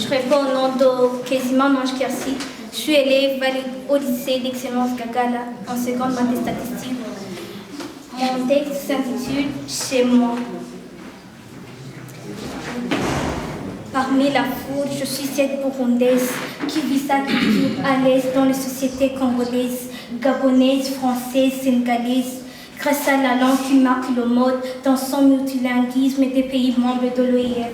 Je réponds au nom de Kezima Mange Kersi. Je suis élève au lycée d'excellence Gagala en seconde maths et statistiques. Mon texte s'intitule Chez moi. Parmi la foule, je suis cette Burundaise qui vit sa culture à l'aise dans les sociétés congolaises, gabonaises, françaises, sénégalaises, grâce à la langue qui marque le mode dans son multilinguisme des pays membres de l'OIF,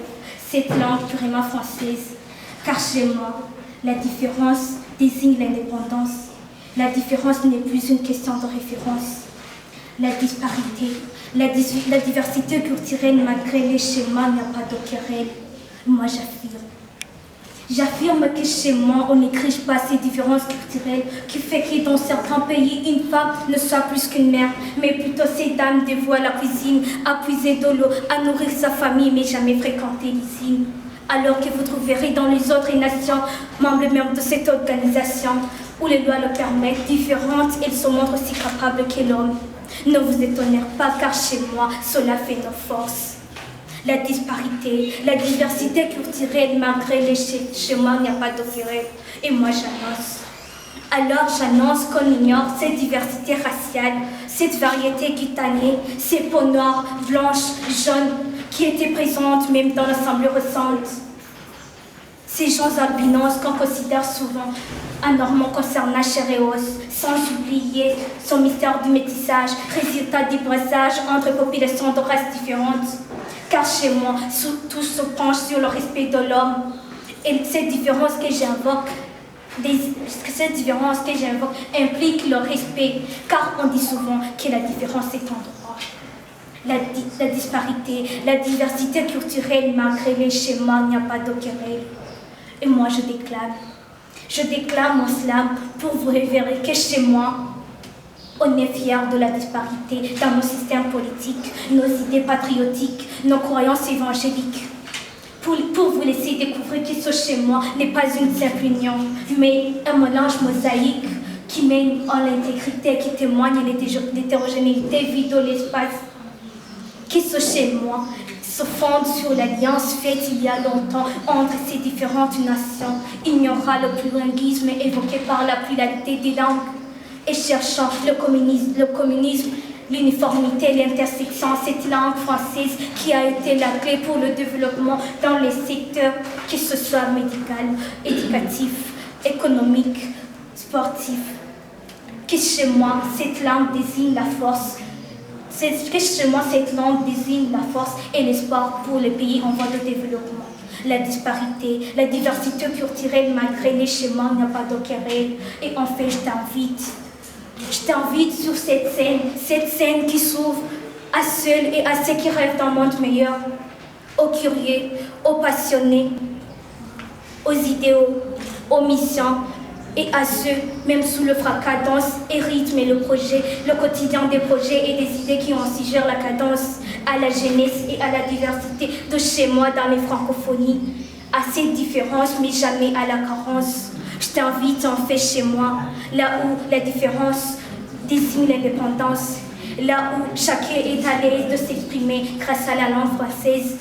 cette langue purement française. Car chez moi, la différence désigne l'indépendance. La différence n'est plus une question de référence. La disparité, la diversité culturelle malgré les schémas n'a pas de querelle. Moi, j'affirme que chez moi, on n'écrit pas ces différences culturelles qui fait que dans certains pays, une femme ne soit plus qu'une mère, mais plutôt ces dames dévouées à la cuisine, à puiser de l'eau, à nourrir sa famille, mais jamais fréquenter l'usine. Alors que vous trouverez dans les autres nations, membres même de cette organisation, où les lois le permettent, différentes, elles se montrent aussi capables que l'homme. Ne vous étonnez pas, car chez moi, cela fait nos forces. La disparité, la diversité culturelle, malgré les schémas, il n'y a pas de querelle. Et moi, j'annonce. Alors, j'annonce qu'on ignore cette diversité raciale, cette variété cutanée, ces peaux noires, blanches, jaunes, qui étaient présentes même dans l'assemblée récente. Ces gens albinos qu'on considère souvent anormaux concernant Chéréos, sans oublier son mystère du métissage, résultat du brassage entre populations de races différentes. Car chez moi, tout se penche sur le respect de l'homme. Et cette différence que j'invoque implique le respect, car on dit souvent que la différence est en droit. La disparité, la diversité culturelle, malgré les schémas, il n'y a pas de querelle. Et moi, je déclame mon slam pour vous révéler que chez moi, on est fiers de la disparité dans nos systèmes politiques, nos idées patriotiques, nos croyances évangéliques. Pour vous laisser découvrir que ce chez moi n'est pas une simple union, mais un mélange mosaïque qui mène en l'intégrité, qui témoigne l'hétérogénéité vide de l'espace. Que ce chez moi se fonde sur l'alliance faite il y a longtemps entre ces différentes nations, ignorant le plurilinguisme évoqué par la pluralité des langues, et cherchant le communisme, l'uniformité, l'intersection, cette langue française qui a été la clé pour le développement dans les secteurs, que ce soit médical, éducatif, économique, sportif. Que chez moi, cette langue désigne la force. Que chez moi, cette langue désigne la force et l'espoir pour les pays en voie de développement. La disparité, la diversité culturelle malgré les schémas, il n'y a pas de querelle. Et en fait, je t'invite sur cette scène qui s'ouvre à ceux et à ceux qui rêvent d'un monde meilleur, aux curieux, aux passionnés, aux idéaux, aux missions, et à ceux, même sous le fracas, cadence et rythme et le quotidien des projets et des idées qui ont suggère la cadence, à la jeunesse et à la diversité de chez moi dans les francophonies, à cette différence mais jamais à la carence. Je t'invite en fait chez moi, là où la différence désigne l'indépendance, là où chacun est à l'aise de s'exprimer grâce à la langue française.